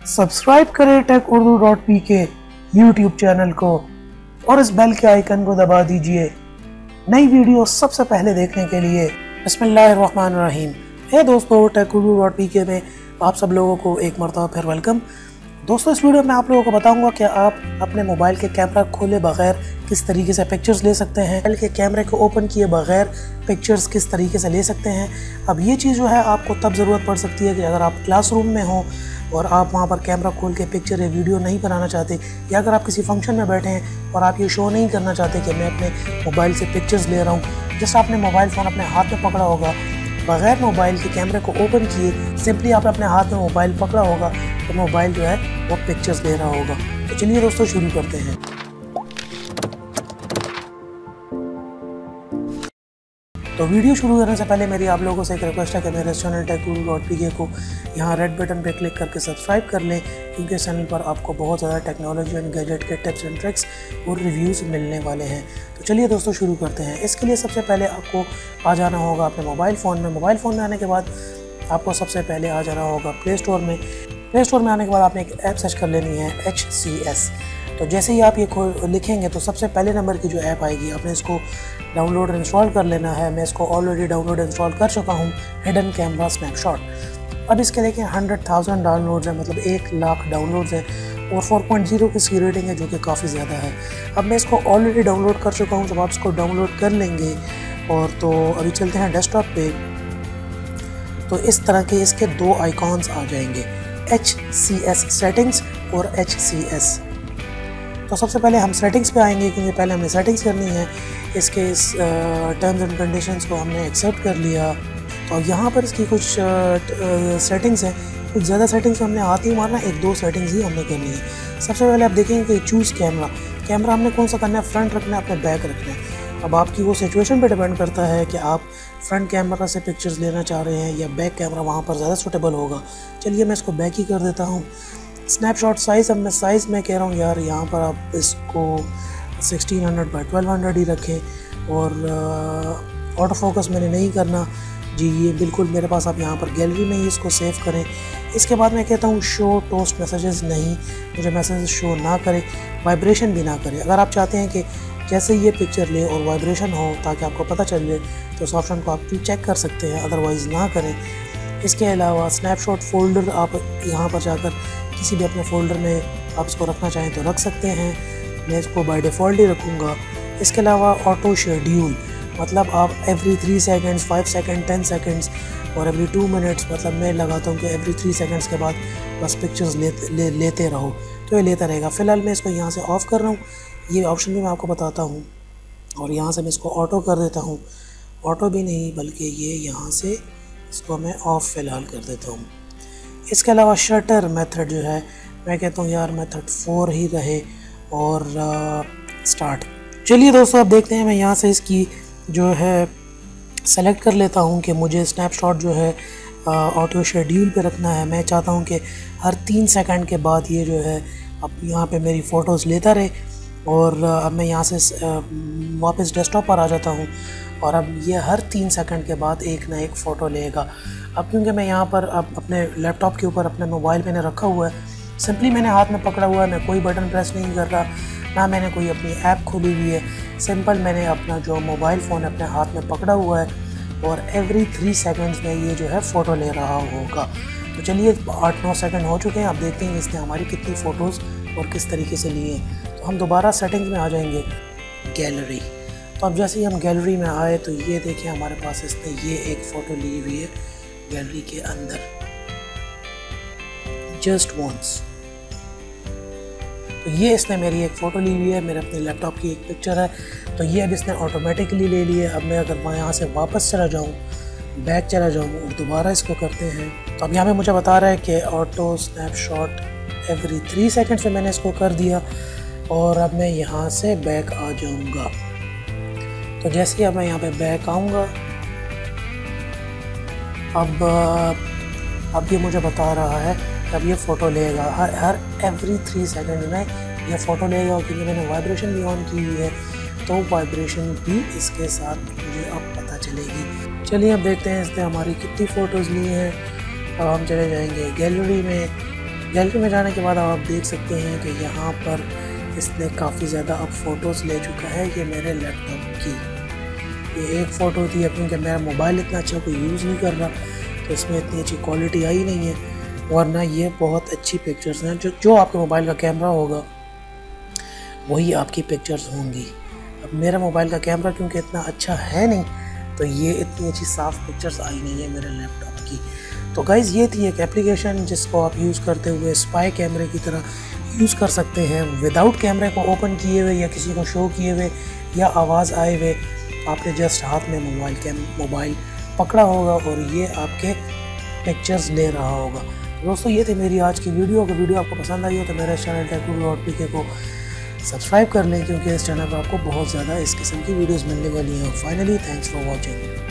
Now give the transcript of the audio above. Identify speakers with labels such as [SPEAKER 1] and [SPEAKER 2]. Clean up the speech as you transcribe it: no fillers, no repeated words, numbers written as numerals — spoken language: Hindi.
[SPEAKER 1] सब्सक्राइब करें टेक-उर्दू.pk यूट्यूब चैनल को और इस बेल के आइकन को दबा दीजिए नई वीडियो सबसे पहले देखने के लिए। बिस्मिल्लाहिर्रहमानिर्रहीम। हे दोस्तों, टेक-उर्दू.pk में आप सब लोगों को एक मरतबा फिर वेलकम। दोस्तों, इस वीडियो में आप लोगों को बताऊंगा कि आप अपने मोबाइल के कैमरा खोले बगैर किस तरीके से पिक्चर्स ले सकते हैं। मोबाइल के कैमरे को ओपन किए बगैर पिक्चर्स किस तरीके से ले सकते हैं। अब ये चीज़ जो है आपको तब ज़रूरत पड़ सकती है कि अगर आप क्लासरूम में हो और आप वहाँ पर कैमरा खोल के पिक्चर या वीडियो नहीं बनाना चाहते, या अगर आप किसी फंक्शन में बैठे हैं और आप ये शो नहीं करना चाहते कि मैं अपने मोबाइल से पिक्चर्स ले रहा हूँ। जैसे आपने मोबाइल फ़ोन अपने हाथ में पकड़ा होगा, बगैर मोबाइल के कैमरे को ओपन किए सिंपली आपने अपने हाथ में मोबाइल पकड़ा होगा तो मोबाइल जो है वो पिक्चर्स ले रहा होगा। तो चलिए दोस्तों शुरू करते हैं। तो वीडियो शुरू करने से पहले मेरी आप लोगों से एक रिक्वेस्ट है कि मेरे चैनल टेक-उर्दू.pk को यहाँ रेड बटन पर क्लिक करके सब्सक्राइब कर लें, क्योंकि इस चैनल पर आपको बहुत ज़्यादा टेक्नोलॉजी एंड गैजेट के टिप्स एंड ट्रिक्स और रिव्यूज़ मिलने वाले हैं। तो चलिए दोस्तों शुरू करते हैं। इसके लिए सबसे पहले आपको आ जाना होगा अपने मोबाइल फ़ोन में। मोबाइल फ़ोन में आने के बाद आपको सबसे पहले आ जाना होगा प्ले स्टोर में। प्ले स्टोर में आने के बाद आपने एक ऐप सर्च कर लेनी है HCS। तो जैसे ही आप ये लिखेंगे तो सबसे पहले नंबर की जो ऐप आएगी आपने इसको डाउनलोड इंस्टॉल कर लेना है। मैं इसको ऑलरेडी डाउनलोड इंस्टॉल कर चुका हूँ, हिडन कैमरा स्नैपशॉट। अब इसके देखिए 100,000 डाउनलोड्स हैं, मतलब 1 लाख डाउनलोड्स हैं और 4.0 की इसकी रेटिंग है, जो कि काफ़ी ज़्यादा है। अब मैं इसको ऑलरेडी डाउनलोड कर चुका हूँ। जब आप इसको डाउनलोड कर लेंगे और तो अभी चलते हैं डेस्कटॉप पे, तो इस तरह के इसके 2 आइकॉन्स आ जाएंगे, HCS सेटिंग्स और HCS। तो सबसे पहले हम सेटिंग्स पे आएंगे, क्योंकि पहले हमें सेटिंग्स करनी है। इसके इस टर्म्स एंड कंडीशंस को हमने एक्सेप्ट कर लिया। तो यहाँ पर इसकी कुछ सेटिंग्स हैं, कुछ ज़्यादा सेटिंग्स हमने हाथ ही मारना, 1-2 सेटिंग्स ही हमने करनी है। सबसे पहले आप देखेंगे कि चूज़ कैमरा हमने कौन सा करना है, फ्रंट रखना है अपने बैक रखना है। अब आपकी वो सिचुएशन पे डिपेंड करता है कि आप फ्रंट कैमरा से पिक्चर्स लेना चाह रहे हैं या बैक कैमरा वहाँ पर ज़्यादा सूटेबल होगा। चलिए मैं इसको बैक ही कर देता हूँ। स्नैपशॉट साइज़, अब मैं साइज़ में कह रहा हूँ यार यहाँ पर आप इसको 1600x1200 ही रखें और ऑटो फोकस मैंने नहीं करना जी, ये बिल्कुल मेरे पास आप यहाँ पर गैलरी में ही इसको सेव करें। इसके बाद मैं कहता हूँ शो टोस्ट मैसेजेस नहीं, मुझे मैसेजेस शो ना करें, वाइब्रेशन भी ना करें। अगर आप चाहते हैं कि जैसे ये पिक्चर ले और वाइब्रेशन हो ताकि आपको पता चले तो इस ऑप्शन को आप चेक कर सकते हैं, अदरवाइज़ ना करें। इसके अलावा स्नैपशॉट फ़ोल्डर आप यहाँ पर जाकर किसी भी अपने फ़ोल्डर में आप इसको रखना चाहें तो रख सकते हैं। मैं इसको बाय डिफ़ॉल्ट ही रखूँगा। इसके अलावा ऑटो शेड्यूल, मतलब आप एवरी 3 सेकंड्स, 5 सेकंड, 10 सेकंड्स और एवरी 2 मिनट्स, मतलब मैं लगाता हूँ कि एवरी 3 सेकंड्स के बाद बस पिक्चर्स लेते रहो, तो ये लेता रहेगा। फ़िलहाल मैं इसको यहाँ से ऑफ़ कर रहा हूँ, ये ऑप्शन भी मैं आपको बताता हूँ। और यहाँ से मैं इसको ऑटो कर देता हूँ, ऑटो भी नहीं बल्कि ये यहाँ से इसको मैं ऑफ़ फ़िलहाल कर देता हूँ। इसके अलावा शटर मेथड जो है, मैं कहता हूँ यार मेथड 4 ही रहे और स्टार्ट। चलिए दोस्तों अब देखते हैं, मैं यहाँ से इसकी जो है सेलेक्ट कर लेता हूँ कि मुझे स्नैपशॉट जो है ऑटो शेड्यूल पे रखना है। मैं चाहता हूँ कि हर 3 सेकंड के बाद ये जो है अब यहाँ पे मेरी फ़ोटोज़ लेता रहे। और अब मैं यहाँ से वापस डेस्कटॉप पर आ जाता हूँ और अब ये हर 3 सेकंड के बाद एक ना एक फ़ोटो लेगा। अब क्योंकि मैं यहाँ पर अब अपने लैपटॉप के ऊपर अपने मोबाइल मैंने रखा हुआ है, सिंपली मैंने हाथ में पकड़ा हुआ है, मैं कोई बटन प्रेस नहीं कर रहा, ना मैंने कोई अपनी ऐप खोली हुई है। सिंपल मैंने अपना जो मोबाइल फ़ोन अपने हाथ में पकड़ा हुआ है और एवरी 3 सेकंड्स में ये जो है फ़ोटो ले रहा होगा। तो चलिए 8-9 सेकंड हो चुके हैं। आप देखते हैं इसने हमारी कितनी फ़ोटोज़ और किस तरीके से लिए हैं। तो हम दोबारा सेटिंग्स में आ जाएंगे, गैलरी। तो अब जैसे ही हम गैलरी में आए तो ये देखिए हमारे पास इसने ये एक फ़ोटो ली हुई है गैलरी के अंदर, जस्ट वंस। तो ये इसने मेरी एक फ़ोटो ली हुई है, मेरे अपने लैपटॉप की एक पिक्चर है। तो ये अब इसने ऑटोमेटिकली ले ली है। अब मैं अगर यहाँ से वापस चला जाऊँ, बैक चला जाऊँ और दोबारा इसको करते हैं, तो अब यहाँ पे मुझे बता रहा है कि ऑटो स्नैपशॉट एवरी 3 सेकंड्स में मैंने इसको कर दिया। और अब मैं यहाँ से बैक आ जाऊँगा। तो जैसे ही अब मैं यहाँ पे बैक आऊँगा, अब ये मुझे बता रहा है कि अब ये फ़ोटो लेगा हर एवरी 3 सेकंड में ये फ़ोटो लेगा। क्योंकि मैंने वाइब्रेशन भी ऑन की हुई है तो वाइब्रेशन भी इसके साथ मुझे अब पता चलेगी। चलिए अब देखते हैं इसने हमारी कितनी फ़ोटोज़ ली हैं। अब हम चले जाएंगे गैलरी में गैलरी में जाने के बाद आप देख सकते हैं कि यहाँ पर इसने काफ़ी ज़्यादा अब फ़ोटोज़ ले चुका है ये मेरे लैपटॉप की। ये एक फ़ोटो थी, अब क्योंकि मेरा मोबाइल इतना अच्छा कोई यूज़ नहीं कर रहा तो इसमें इतनी अच्छी क्वालिटी आई नहीं है, वरना ये बहुत अच्छी पिक्चर्स हैं। जो आपके मोबाइल का कैमरा होगा वही आपकी पिक्चर्स होंगी। अब मेरा मोबाइल का कैमरा क्योंकि इतना अच्छा है नहीं तो ये इतनी अच्छी साफ़ पिक्चर्स आई नहीं है मेरे लैपटॉप की। तो गाइज़ ये थी एक एप्लीकेशन जिसको आप यूज़ करते हुए स्पाई कैमरे की तरह यूज़ कर सकते हैं, विदाउट कैमरे को ओपन किए हुए या किसी को शो किए हुए या आवाज़ आए हुए। आपने जस्ट हाथ में मोबाइल पकड़ा होगा और ये आपके पिक्चर्स ले रहा होगा। दोस्तों ये थी मेरी आज की वीडियो। अगर वीडियो आपको पसंद आई हो तो मेरे चैनल टेक को सब्सक्राइब कर लें, क्योंकि इस चैनल पर आपको बहुत ज़्यादा इस किस्म की वीडियोस मिलने वाली हैं। Finally thanks for watching.